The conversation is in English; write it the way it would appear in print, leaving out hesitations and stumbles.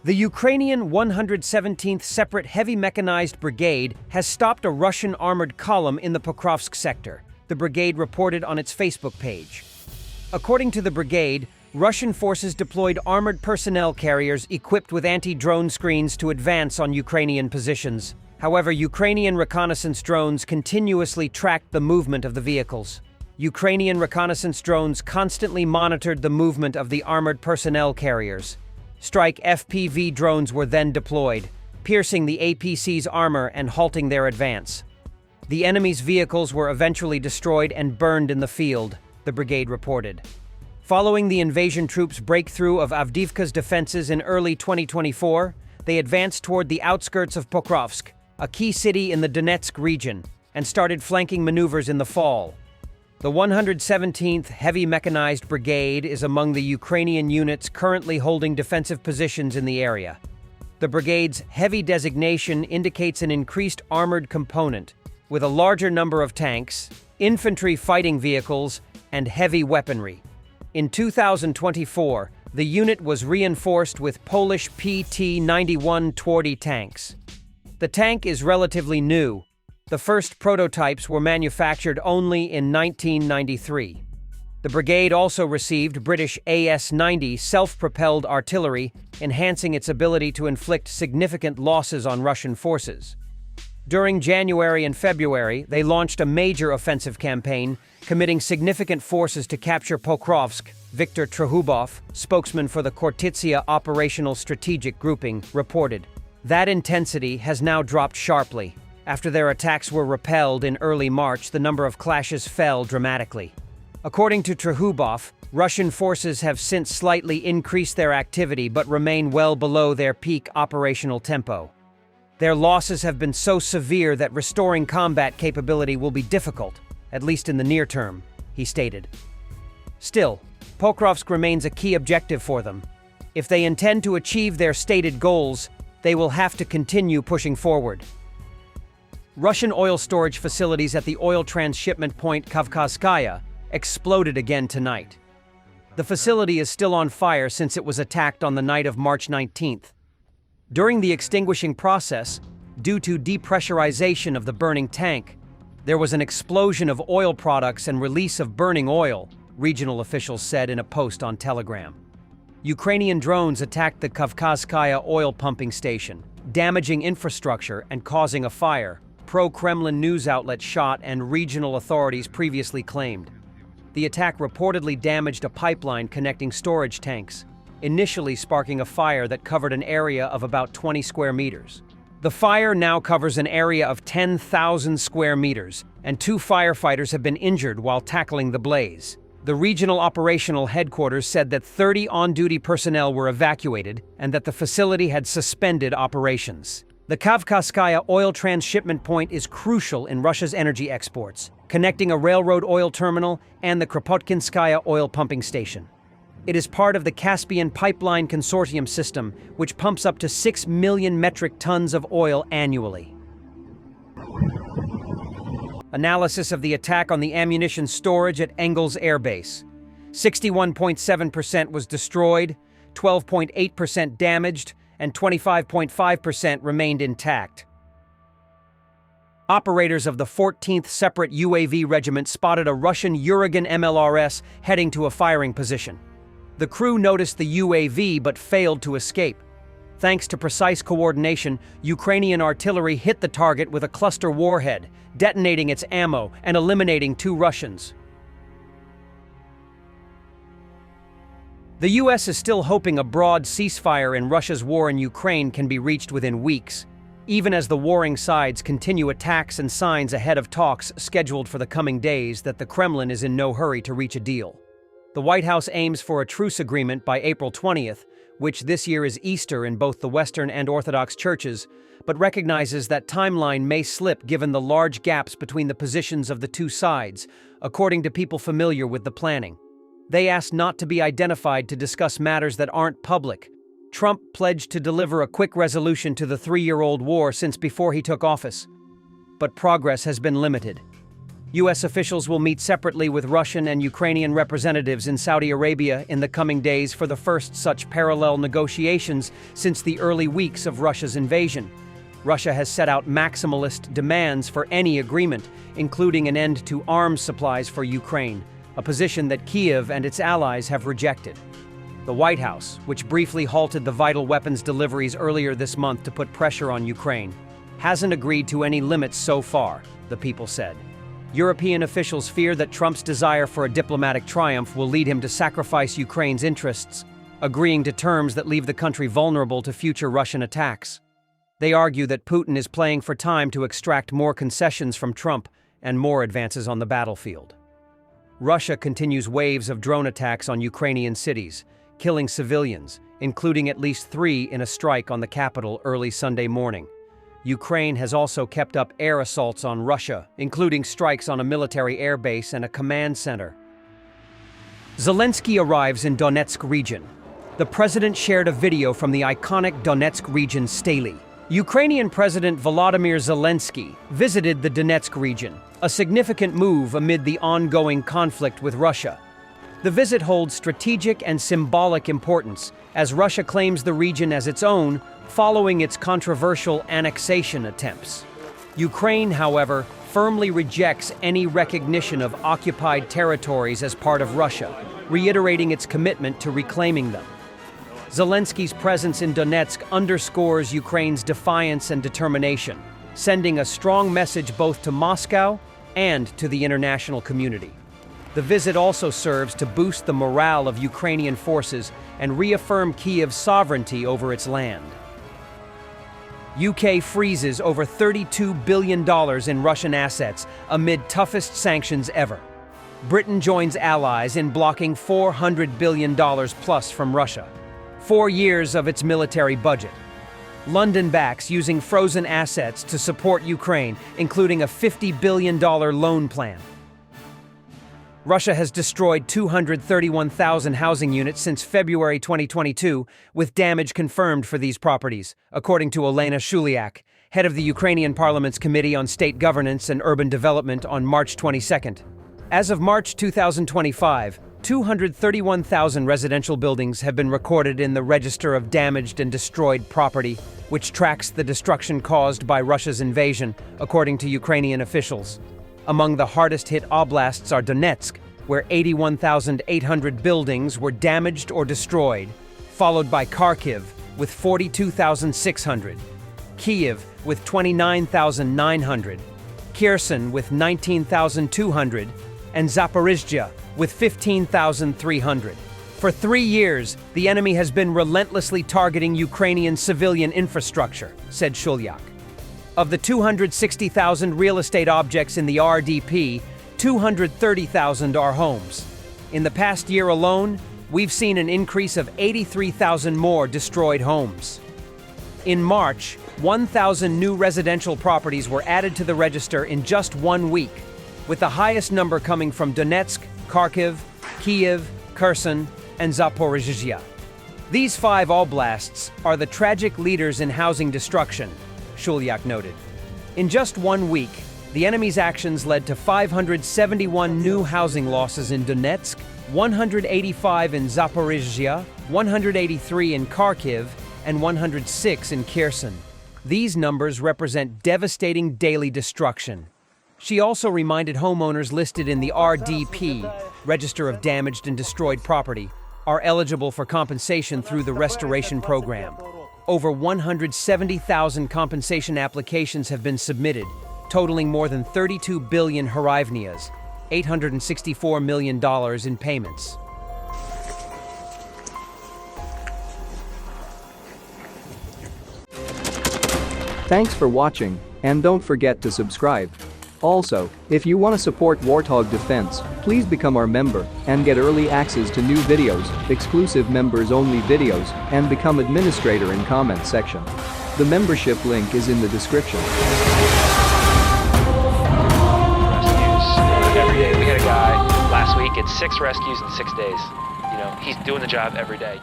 The Ukrainian 117th Separate Heavy Mechanized Brigade has stopped a Russian armored column in the Pokrovsk sector, the brigade reported on its Facebook page. According to the brigade, Russian forces deployed armored personnel carriers equipped with anti-drone screens to advance on Ukrainian positions. However, Ukrainian reconnaissance drones continuously tracked the movement of the vehicles. Ukrainian reconnaissance drones constantly monitored the movement of the armored personnel carriers. Strike FPV drones were then deployed, piercing the APC's armor and halting their advance. The enemy's vehicles were eventually destroyed and burned in the field, the brigade reported. Following the invasion troops' breakthrough of Avdiivka's defenses in early 2024, they advanced toward the outskirts of Pokrovsk, a key city in the Donetsk region, and started flanking maneuvers in the fall. The 117th Heavy Mechanized Brigade is among the Ukrainian units currently holding defensive positions in the area. The brigade's heavy designation indicates an increased armored component, with a larger number of tanks, infantry fighting vehicles, and heavy weaponry. In 2024, the unit was reinforced with Polish PT-91 Twardy tanks. The tank is relatively new. The first prototypes were manufactured only in 1993. The brigade also received British AS-90 self-propelled artillery, enhancing its ability to inflict significant losses on Russian forces. During January and February, they launched a major offensive campaign, committing significant forces to capture Pokrovsk. Viktor Trehubov, spokesman for the Khortytsia Operational Strategic Grouping, reported. That intensity has now dropped sharply. After their attacks were repelled in early March, the number of clashes fell dramatically. According to Trehubov, Russian forces have since slightly increased their activity but remain well below their peak operational tempo. Their losses have been so severe that restoring combat capability will be difficult, at least in the near term, he stated. Still, Pokrovsk remains a key objective for them. If they intend to achieve their stated goals, they will have to continue pushing forward. Russian oil storage facilities at the oil transshipment point Kavkazskaya exploded again tonight. The facility is still on fire since it was attacked on the night of March 19th. During the extinguishing process, due to depressurization of the burning tank, there was an explosion of oil products and release of burning oil, regional officials said in a post on Telegram. Ukrainian drones attacked the Kavkazskaya oil pumping station, damaging infrastructure and causing a fire, pro-Kremlin news outlet Shot and regional authorities previously claimed. The attack reportedly damaged a pipeline connecting storage tanks, initially sparking a fire that covered an area of about 20 square meters. The fire now covers an area of 10,000 square meters, and 2 firefighters have been injured while tackling the blaze. The regional operational headquarters said that 30 on-duty personnel were evacuated and that the facility had suspended operations. The Kavkazskaya oil transshipment point is crucial in Russia's energy exports, connecting a railroad oil terminal and the Kropotkinskaya oil pumping station. It is part of the Caspian Pipeline Consortium system, which pumps up to 6 million metric tons of oil annually. Analysis of the attack on the ammunition storage at Engels Air Base. 61.7% was destroyed, 12.8% damaged, and 25.5% remained intact. Operators of the 14th Separate UAV Regiment spotted a Russian Uragan MLRS heading to a firing position. The crew noticed the UAV but failed to escape. Thanks to precise coordination, Ukrainian artillery hit the target with a cluster warhead, detonating its ammo and eliminating 2 Russians. The U.S. is still hoping a broad ceasefire in Russia's war in Ukraine can be reached within weeks, even as the warring sides continue attacks and signs ahead of talks scheduled for the coming days that the Kremlin is in no hurry to reach a deal. The White House aims for a truce agreement by April 20th, which this year is Easter in both the Western and Orthodox churches, but recognizes that timeline may slip given the large gaps between the positions of the two sides, according to people familiar with the planning. They asked not to be identified to discuss matters that aren't public. Trump pledged to deliver a quick resolution to the 3-year-old war since before he took office. But progress has been limited. U.S. officials will meet separately with Russian and Ukrainian representatives in Saudi Arabia in the coming days for the first such parallel negotiations since the early weeks of Russia's invasion. Russia has set out maximalist demands for any agreement, including an end to arms supplies for Ukraine, a position that Kyiv and its allies have rejected. The White House, which briefly halted the vital weapons deliveries earlier this month to put pressure on Ukraine, hasn't agreed to any limits so far, the People said. European officials fear that Trump's desire for a diplomatic triumph will lead him to sacrifice Ukraine's interests, agreeing to terms that leave the country vulnerable to future Russian attacks. They argue that Putin is playing for time to extract more concessions from Trump and more advances on the battlefield. Russia continues waves of drone attacks on Ukrainian cities, killing civilians, including at least 3 in a strike on the capital early Sunday morning. Ukraine has also kept up air assaults on Russia, including strikes on a military airbase and a command center. Zelensky arrives in Donetsk region. The president shared a video from the iconic Donetsk region stele. Ukrainian President Volodymyr Zelensky visited the Donetsk region, a significant move amid the ongoing conflict with Russia. The visit holds strategic and symbolic importance as Russia claims the region as its own following its controversial annexation attempts. Ukraine, however, firmly rejects any recognition of occupied territories as part of Russia, reiterating its commitment to reclaiming them. Zelensky's presence in Donetsk underscores Ukraine's defiance and determination, sending a strong message both to Moscow and to the international community. The visit also serves to boost the morale of Ukrainian forces and reaffirm Kyiv's sovereignty over its land. UK freezes over $32 billion in Russian assets amid toughest sanctions ever. Britain joins allies in blocking $400 billion plus from Russia, 4 years of its military budget. London backs using frozen assets to support Ukraine, including a $50 billion loan plan. Russia has destroyed 231,000 housing units since February 2022, with damage confirmed for these properties, according to Olena Shuliak, head of the Ukrainian Parliament's Committee on State Governance and Urban Development on March 22nd. As of March 2025, 231,000 residential buildings have been recorded in the Register of Damaged and Destroyed Property, which tracks the destruction caused by Russia's invasion, according to Ukrainian officials. Among the hardest-hit oblasts are Donetsk, where 81,800 buildings were damaged or destroyed, followed by Kharkiv, with 42,600, Kyiv, with 29,900, Kherson, with 19,200, and Zaporizhzhia, with 15,300. For 3 years, the enemy has been relentlessly targeting Ukrainian civilian infrastructure, said Shulyak. Of the 260,000 real estate objects in the RDP, 230,000 are homes. In the past year alone, we've seen an increase of 83,000 more destroyed homes. In March, 1,000 new residential properties were added to the register in just 1 week, with the highest number coming from Donetsk, Kharkiv, Kyiv, Kherson, and Zaporizhzhia. These 5 oblasts are the tragic leaders in housing destruction, Shulyak noted. In just 1 week, the enemy's actions led to 571 new housing losses in Donetsk, 185 in Zaporizhzhia, 183 in Kharkiv, and 106 in Kherson. These numbers represent devastating daily destruction. She also reminded homeowners listed in the RDP, Register of Damaged and Destroyed Property, are eligible for compensation through the restoration program. Over 170,000 compensation applications have been submitted, totaling more than 32 billion hryvnias, $864 million in payments. Thanks for watching, and don't forget to subscribe. Also, if you want to support Warthog Defense, please become our member and get early access to new videos, exclusive members-only videos, and become administrator in comment section. The membership link is in the description. Rescues every day. We had a guy last week at 6 rescues in 6 days. You know, he's doing the job every day.